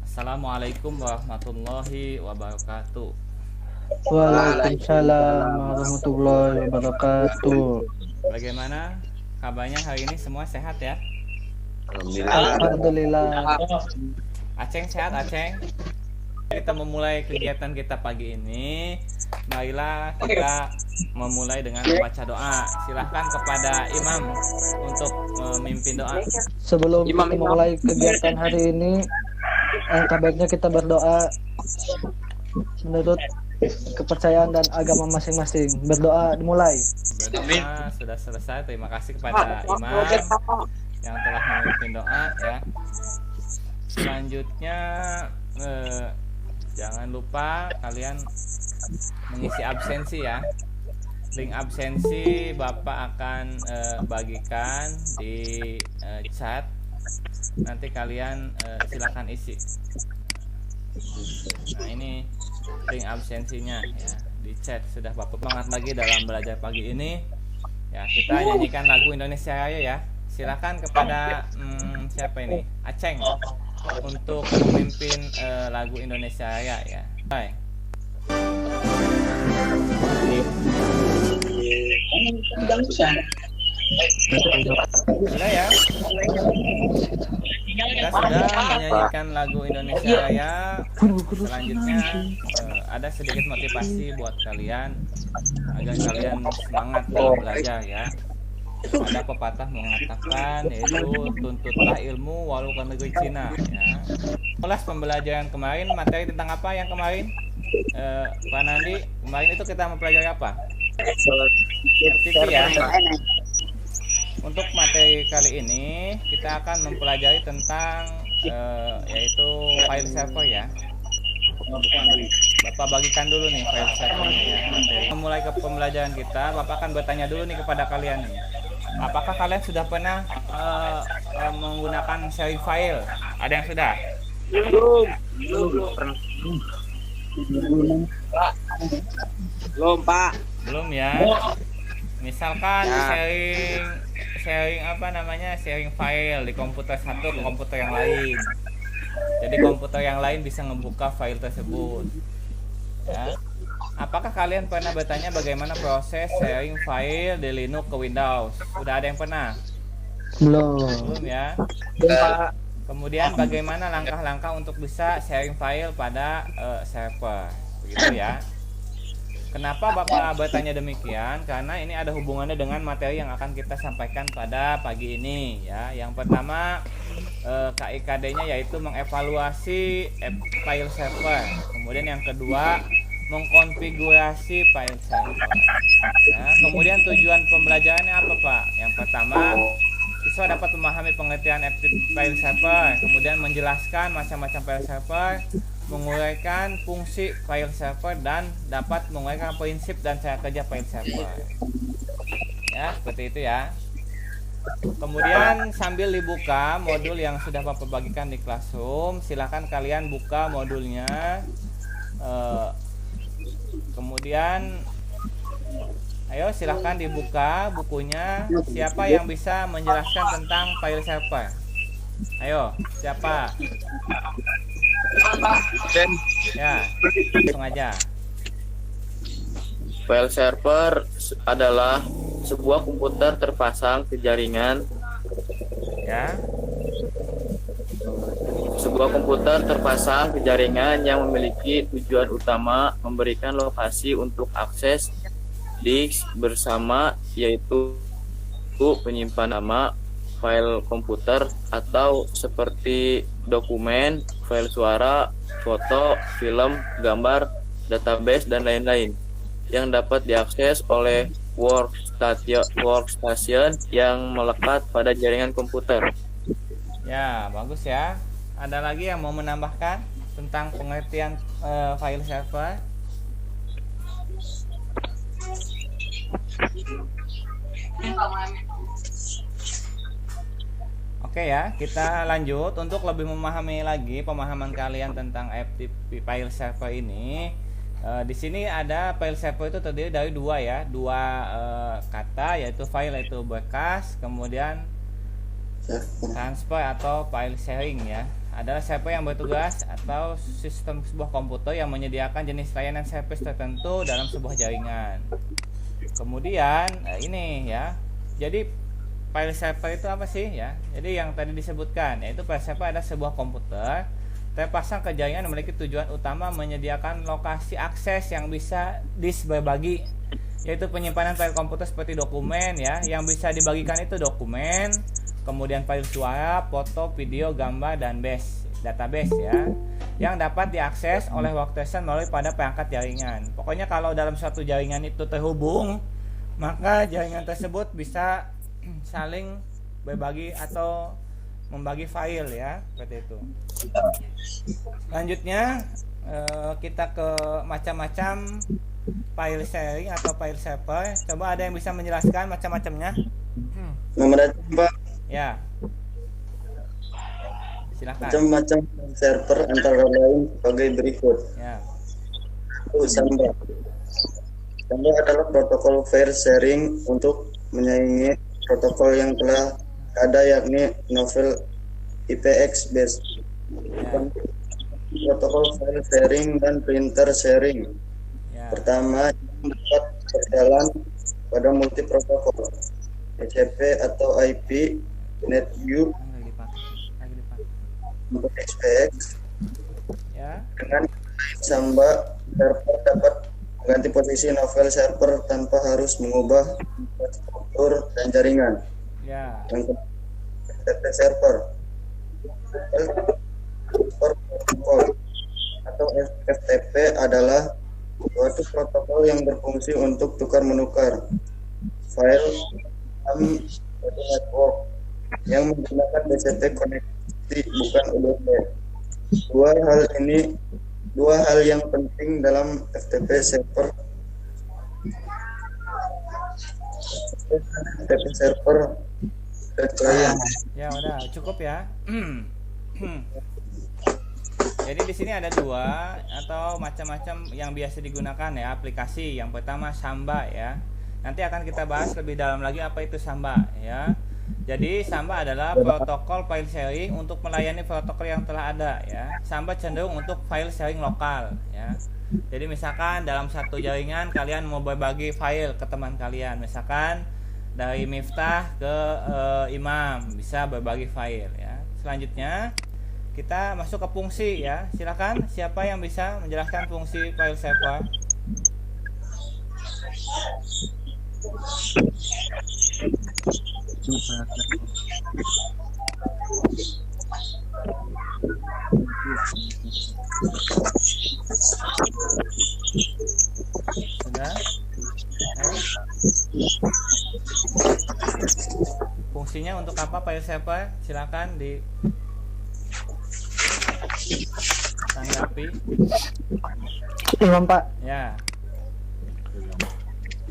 Assalamualaikum warahmatullahi wabarakatuh. Waalaikumsalam warahmatullahi wabarakatuh. Bagaimana kabarnya hari ini? Semua sehat ya? Alhamdulillah. Aceng sehat, Aceng? Kita memulai kegiatan kita pagi ini. Marilah kita memulai dengan membaca doa. Silahkan kepada imam untuk memimpin doa. Sebelum kita memulai kegiatan hari ini, alangkah baiknya kita berdoa menurut kepercayaan dan agama masing-masing. Berdoa dimulai. Berdoa sudah selesai. Terima kasih kepada imam yang telah memimpin doa ya. Selanjutnya jangan lupa kalian mengisi absensi ya. Link absensi Bapak akan bagikan di chat. Nanti kalian silakan isi. Nah, ini link absensinya ya, di chat. Sudah Bapak semangat lagi dalam belajar pagi ini. Ya, kita nyanyikan lagu Indonesia Raya ya. Silakan kepada siapa ini? Aceng untuk memimpin lagu Indonesia Raya ya. Bye. Sudah ya. Kita sudah menyanyikan lagu Indonesia Raya. Selanjutnya ada sedikit motivasi buat kalian agar kalian semangat dalam belajar ya. Ada pepatah mengatakan yaitu tuntutlah ilmu walau ke negeri Cina ya. Kelas pembelajaran kemarin materi tentang apa yang kemarin? Pak Nandi, kemarin itu kita mempelajari apa? FTP ya. Untuk materi kali ini kita akan mempelajari tentang yaitu file server ya. Bapak bagikan dulu nih file servernya ya. Memulai ke pembelajaran kita, Bapak akan bertanya dulu nih kepada kalian nih. Apakah kalian sudah pernah menggunakan sharing file? Ada yang sudah? Belum, Pak. Belum ya. Misalkan sharing apa namanya? Sharing file di komputer satu ke komputer yang lain. Jadi komputer yang lain bisa membuka file tersebut. Ya. Apakah kalian pernah bertanya bagaimana proses sharing file di Linux ke Windows? Sudah ada yang pernah? Belum Ya. Pak. Kemudian bagaimana langkah-langkah untuk bisa sharing file pada server? Begitu ya. Kenapa Bapak bertanya demikian? Karena ini ada hubungannya dengan materi yang akan kita sampaikan pada pagi ini ya. Yang pertama KIKD-nya yaitu mengevaluasi file server. Kemudian yang kedua mengkonfigurasi file server. Nah, kemudian tujuan pembelajarannya apa Pak? Yang pertama, siswa dapat memahami pengertian file server, kemudian menjelaskan macam-macam file server, menguraikan fungsi file server, dan dapat menguraikan prinsip dan cara kerja file server. Ya, seperti itu ya. Kemudian sambil dibuka modul yang sudah Bapak bagikan di Classroom, silakan kalian buka modulnya. Kemudian ayo silahkan dibuka bukunya. Siapa yang bisa menjelaskan tentang file server? Ayo, siapa? Ya, langsung aja. File server adalah sebuah komputer terpasang ke jaringan. Ya. Sebuah komputer terpasang ke jaringan yang memiliki tujuan utama memberikan lokasi untuk akses disk bersama, yaitu penyimpanan nama, file komputer, atau seperti dokumen, file suara, foto, film, gambar, database, dan lain-lain yang dapat diakses oleh workstation yang melekat pada jaringan komputer. Ya, bagus ya. Ada lagi yang mau menambahkan tentang pengertian file server? Oke ya, kita lanjut. Untuk lebih memahami lagi pemahaman kalian tentang FTP file server ini, di sini ada file server itu terdiri dari dua kata, yaitu file yaitu berkas, kemudian transfer atau file sharing ya. adalah server yang bertugas atau sistem sebuah komputer yang menyediakan jenis layanan service tertentu dalam sebuah jaringan. Kemudian ini ya. Jadi file server itu apa sih ya? Jadi yang tadi disebutkan yaitu file server adalah sebuah komputer terpasang ke jaringan yang memiliki tujuan utama menyediakan lokasi akses yang bisa berbagi, yaitu penyimpanan file komputer seperti dokumen ya, yang bisa dibagikan itu dokumen, kemudian file suara, foto, video, gambar, dan database ya, yang dapat diakses oleh workstation melalui pada perangkat jaringan. Pokoknya kalau dalam suatu jaringan itu terhubung, maka jaringan tersebut bisa saling berbagi atau membagi file ya, seperti itu. Selanjutnya kita ke macam-macam file sharing atau file server. Coba ada yang bisa menjelaskan macam-macamnya? Nomor Pak. Ya. Silakan. Macam-macam server antara lain sebagai berikut. Ya. Samba. Samba adalah protokol file sharing untuk menyaingi protokol yang telah ada, yakni novel IPX base. Ya. Protokol file sharing dan printer sharing. Ya. Pertama, yang dapat berjalan pada multi protokol, TCP atau IP, NetView Lagi dipakai. untuk XPX. Ya. Dengan Samba, server dapat mengganti posisi novel server tanpa harus mengubah infrastruktur dan jaringan. Ya. Yang kedua, FTP server protokol atau FTP adalah suatu protokol yang berfungsi untuk tukar menukar file dalam suatu network yang menggunakan TCP connectivity bukan UDP. Dua hal yang penting dalam FTP server. FTP server dan klien. Ya udah cukup ya. Jadi di sini ada dua atau macam-macam yang biasa digunakan ya aplikasi. Yang pertama Samba ya. Nanti akan kita bahas lebih dalam lagi apa itu Samba ya. Jadi Samba adalah protokol file sharing untuk melayani protokol yang telah ada ya. Samba cenderung untuk file sharing lokal ya. Jadi misalkan dalam satu jaringan kalian mau berbagi file ke teman kalian, misalkan dari Miftah ke Imam bisa berbagi file ya. Selanjutnya kita masuk ke fungsi ya. Silakan siapa yang bisa menjelaskan fungsi file server? Sudah? Fungsinya untuk apa file server? Silakan tanggapi. Imam Pak, Ya.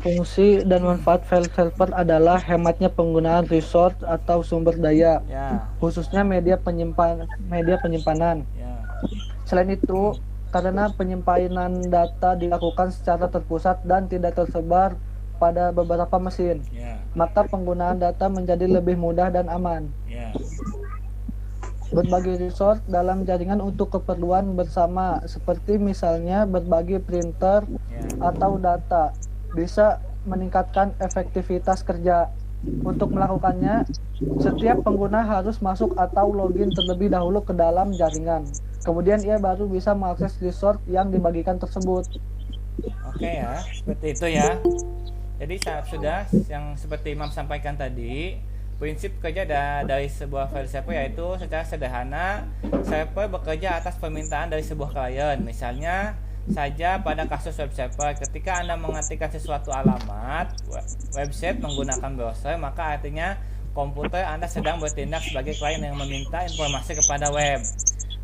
fungsi dan manfaat file server adalah hematnya penggunaan resource atau sumber daya, Ya. khususnya media penyimpanan. Ya. Selain itu, karena penyimpanan data dilakukan secara terpusat dan tidak tersebar pada beberapa mesin, Ya. maka penggunaan data menjadi lebih mudah dan aman. Ya. Berbagi resource dalam jaringan untuk keperluan bersama, seperti misalnya berbagi printer Ya. atau data, bisa meningkatkan efektivitas kerja. Untuk melakukannya, setiap pengguna harus masuk atau login terlebih dahulu ke dalam jaringan. Kemudian ia baru bisa mengakses resource yang dibagikan tersebut. Oke ya, seperti itu ya. Jadi sudah yang seperti Imam sampaikan tadi, prinsip kerja dari sebuah file server yaitu secara sederhana, server bekerja atas permintaan dari sebuah klien. Misalnya saja pada kasus web server, ketika Anda mengetikkan sesuatu alamat website menggunakan browser, maka artinya komputer Anda sedang bertindak sebagai klien yang meminta informasi kepada web.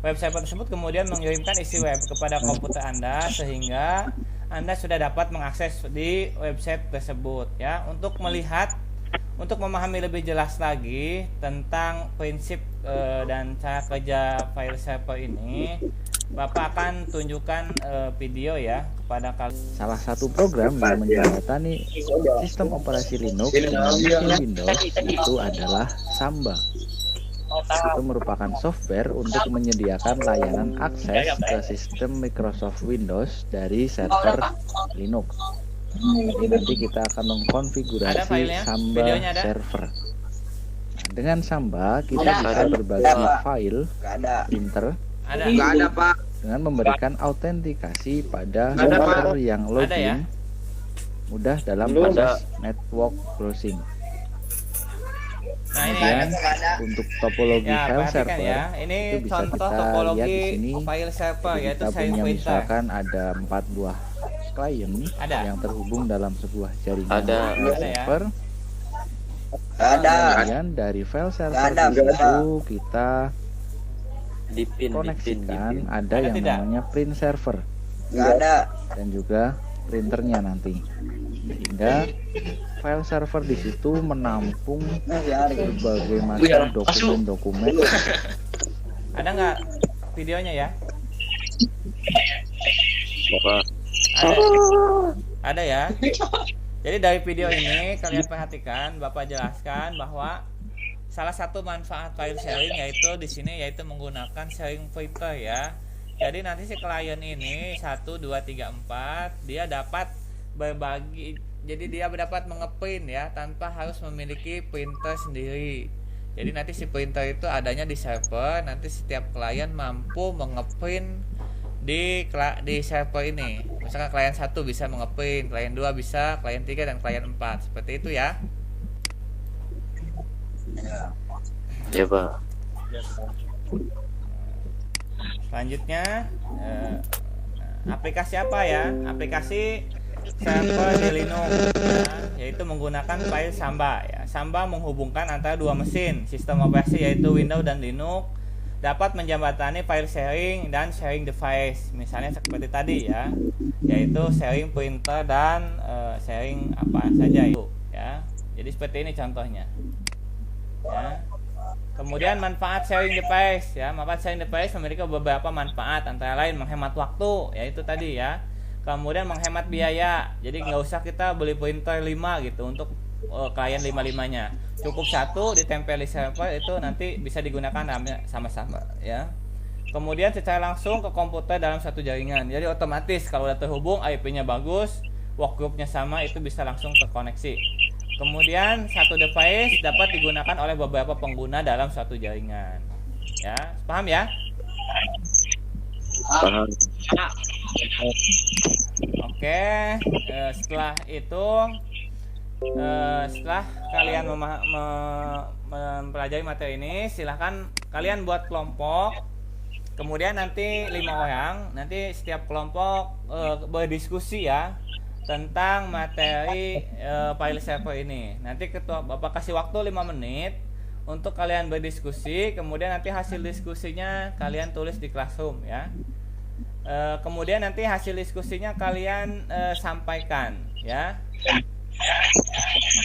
Web server tersebut kemudian mengirimkan isi web kepada komputer Anda sehingga Anda sudah dapat mengakses di website tersebut ya. Untuk memahami lebih jelas lagi tentang prinsip dan cara kerja file server ini, Bapak akan tunjukkan video ya kepada kalian. Salah satu program yang menjembatani sistem operasi Linux dengan mesin Windows itu adalah Samba. itu merupakan software untuk menyediakan layanan akses ke sistem Microsoft Windows dari server Linux. Jadi nanti kita akan Ada mengkonfigurasi filenya? Samba Videonya ada? server. Nah, dengan Samba kita bisa berbagi file printer Ada. dengan memberikan autentikasi pada Ada, Pak. user yang Ada ya? login mudah dalam Belum proses network browsing. Nah, ini Kemudian untuk topologi ya, file perhatikan server ya. Ini itu bisa contoh kita lihat di topologi sini. file server Jadi yaitu kita sharing punya printer. misalkan ada 4 buah klien Ada. yang terhubung dalam sebuah jaringan Ada. file Ada ya? server. Ada. Kemudian dari file server ada, di situ kita Dipin. koneksikan ada Ada yang tidak? namanya print server Nggak ada. dan juga printernya nanti, sehingga file server di situ menampung berbagai macam dokumen-dokumen. Ada nggak videonya ya? Bapak. Ada. Ada ya. Jadi dari video ini kalian perhatikan, Bapak jelaskan bahwa salah satu manfaat file sharing yaitu di sini yaitu menggunakan sharing printer ya. Jadi nanti si klien ini 1 2 3 4 dia dapat berbagi. Jadi dia dapat mengeprint ya tanpa harus memiliki printer sendiri. Jadi nanti si printer itu adanya di server, nanti setiap klien mampu mengeprint di server ini. Misalkan klien 1 bisa mengeprint, klien 2 bisa, klien 3 dan klien 4. Seperti itu ya. Ya, Pak. Selanjutnya aplikasi apa ya? Aplikasi server di Linux ya, yaitu menggunakan file Samba ya. Samba menghubungkan antara dua mesin sistem operasi yaitu Windows dan Linux, dapat menjembatani file sharing dan sharing device. Misalnya seperti tadi ya, yaitu sharing printer dan sharing apa saja itu ya. Jadi seperti ini contohnya. Ya. Kemudian manfaat sharing device ya, manfaat sharing device memiliki beberapa manfaat, antara lain menghemat waktu, yaitu tadi ya. Kemudian menghemat biaya, jadi nggak usah kita beli printer 5 gitu untuk klien 5-5-nya. Cukup 1 ditempel di server, itu nanti bisa digunakan sama-sama ya. Kemudian secara langsung ke komputer dalam satu jaringan, jadi otomatis kalau udah terhubung IP-nya bagus, workgroup-nya sama, itu bisa langsung terkoneksi. Kemudian satu device dapat digunakan oleh beberapa pengguna dalam suatu jaringan. Ya, paham ya? Paham. Oke, setelah itu, setelah kalian mempelajari materi ini, silahkan kalian buat kelompok. Kemudian nanti 5 orang, nanti setiap kelompok berdiskusi ya tentang materi file server ini. Nanti ketua Bapak kasih waktu 5 menit untuk kalian berdiskusi. Kemudian nanti hasil diskusinya kalian tulis di Classroom ya. Kemudian nanti hasil diskusinya kalian sampaikan ya.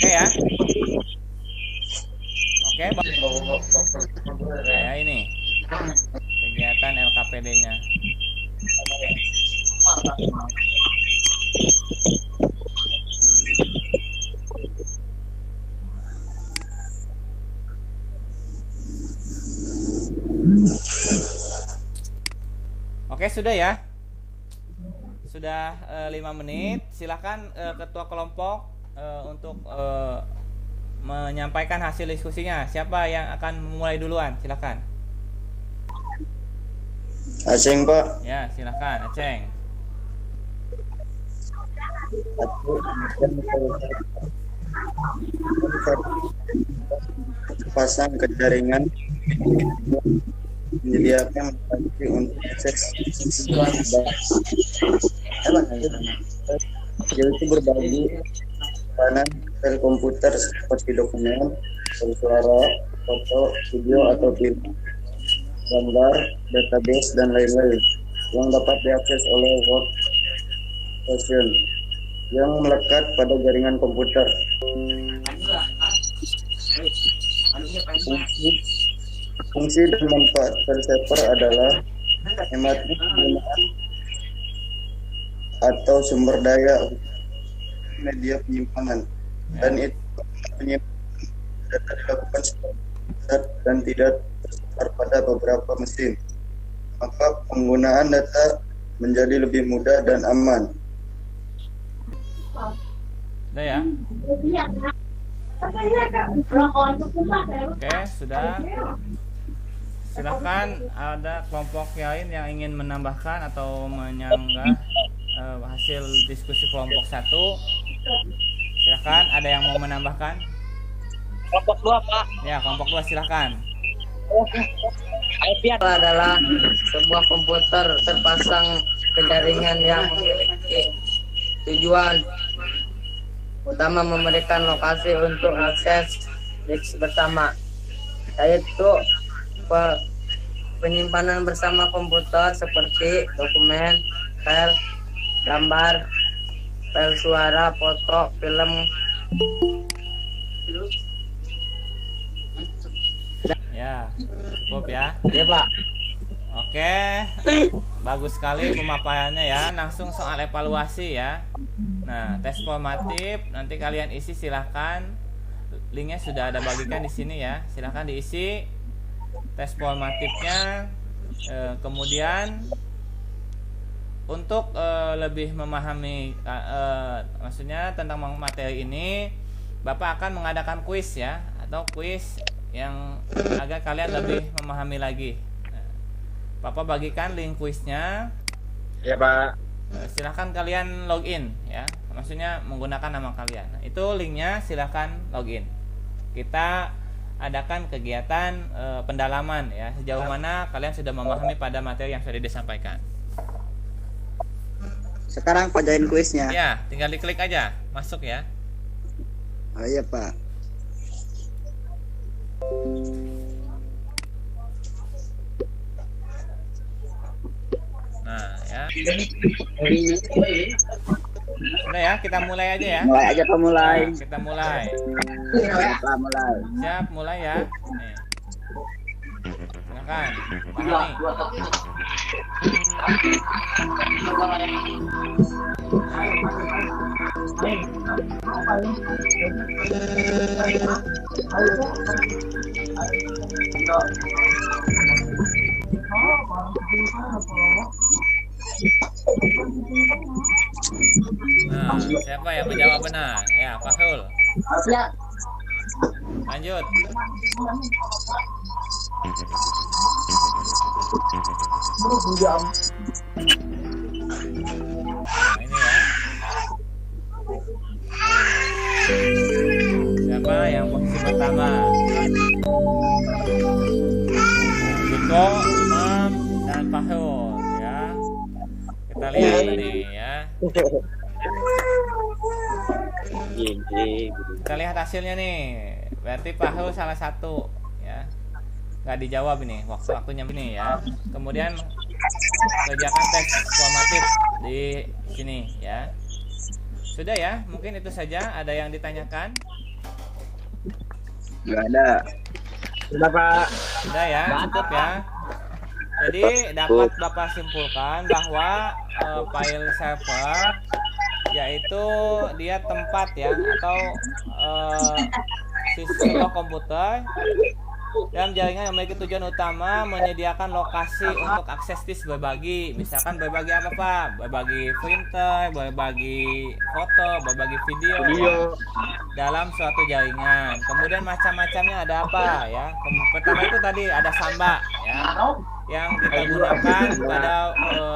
Oke ya. Oke, ya ini kegiatan LKPD-nya. Oke, sudah ya. Sudah 5 menit. Silahkan ketua kelompok untuk menyampaikan hasil diskusinya. Siapa yang akan memulai duluan? Silahkan. Aceng, Pak. Ya, silahkan, Aceng. Pasang ke jaringan menyediakan lokasi untuk akses yaitu berbagi kanan file komputer seperti dokumen, suara, foto, video atau film, gambar, database dan lain-lain yang dapat diakses oleh workstation yang melekat pada jaringan komputer. Fungsi dan manfaat file server adalah hemat penggunaan atau sumber daya media penyimpanan, dan itu penyimpanan data dilakukan secara dan tidak tersebar pada beberapa mesin. Maka penggunaan data menjadi lebih mudah dan aman. Udah ya? Oke, sudah. Silahkan ada kelompok lain yang ingin menambahkan atau menyanggah hasil diskusi kelompok 1. Silahkan, ada yang mau menambahkan? Kelompok 2, Pak. Ya, kelompok 2 silahkan. IP adalah sebuah komputer terpasang ke jaringan yang memiliki tujuan utama memberikan lokasi untuk akses disk bersama, yaitu penyimpanan bersama komputer seperti dokumen, file, gambar, file suara, foto, film. Ya, cukup ya. Ya, Pak. Oke, bagus sekali pemaparannya ya. Langsung soal evaluasi ya. Nah, tes formatif nanti kalian isi silahkan. Linknya sudah ada bagikan di sini ya. Silahkan diisi tes formatifnya. Kemudian untuk lebih memahami, maksudnya tentang materi ini, Bapak akan mengadakan kuis ya, atau kuis yang agar kalian lebih memahami lagi. Bapak bagikan link kuisnya. Ya, Pak. Silahkan kalian login ya, maksudnya menggunakan nama kalian. Nah, itu linknya, silahkan login. Kita adakan kegiatan pendalaman ya, sejauh mana kalian sudah memahami pada materi yang sudah disampaikan. Sekarang kerjain kuisnya. Ya, tinggal diklik aja, masuk ya. Oh iya, Pak. Nah ya, udah ya, kita mulai aja ya. Mulai aja, Pak, mulai. Nah, kita mulai. Pak, mulai. Siap, mulai ya. Nih. Silakan, pahami. Nah, siapa yang menjawab benar? Ya, Pak Sul. Lanjut. Nah, ini ya. Siapa yang posisi pertama? Diko, Imam, dan Fahul ya. Kita lihat nih ya. Kita lihat hasilnya nih. Berarti Fahul salah satu ya. Nggak dijawab ini, waktunya ini ya. Kemudian kerjakan tes formatif di sini ya. Sudah ya, mungkin itu saja. Ada yang ditanyakan? Nggak ada. Sudah, Pak. Sudah ya, cukup ya. Jadi dapat Bapak simpulkan bahwa file server yaitu dia tempat ya, atau sistem komputer dalam jaringan yang memiliki tujuan utama menyediakan lokasi untuk akses disk berbagi. Misalkan berbagi apa, Pak? Berbagi printer, berbagi foto, berbagi video ya, dalam suatu jaringan. Kemudian macam-macamnya ada apa ya? Pertama itu tadi ada Samba ya, yang kita gunakan pada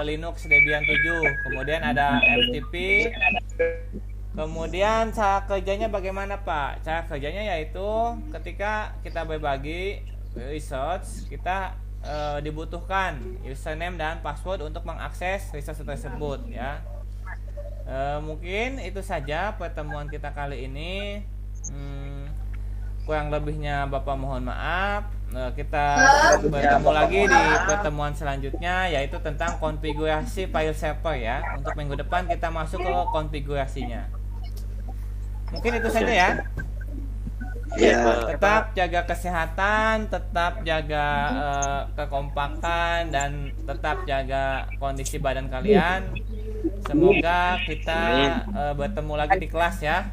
Linux Debian 7. Kemudian ada FTP. Kemudian cara kerjanya bagaimana, Pak? Cara kerjanya yaitu ketika kita berbagi resource, kita dibutuhkan username dan password untuk mengakses resource tersebut ya. Mungkin itu saja pertemuan kita kali ini. Kurang lebihnya Bapak mohon maaf. Kita bertemu lagi di pertemuan selanjutnya, yaitu tentang konfigurasi file server ya. Untuk minggu depan kita masuk ke konfigurasinya. Mungkin itu saja ya. Ya. Tetap jaga kesehatan, tetap jaga kekompakan, dan tetap jaga kondisi badan kalian. Semoga kita bertemu lagi di kelas ya.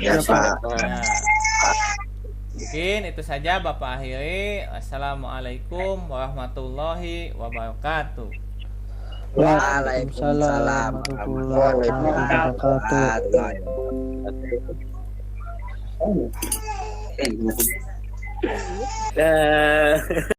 Ya, Pak. Nah, Mungkin itu saja Bapak akhiri. Assalamualaikum warahmatullahi wabarakatuh. Waalaikumsalam warahmatullahi wabarakatuh.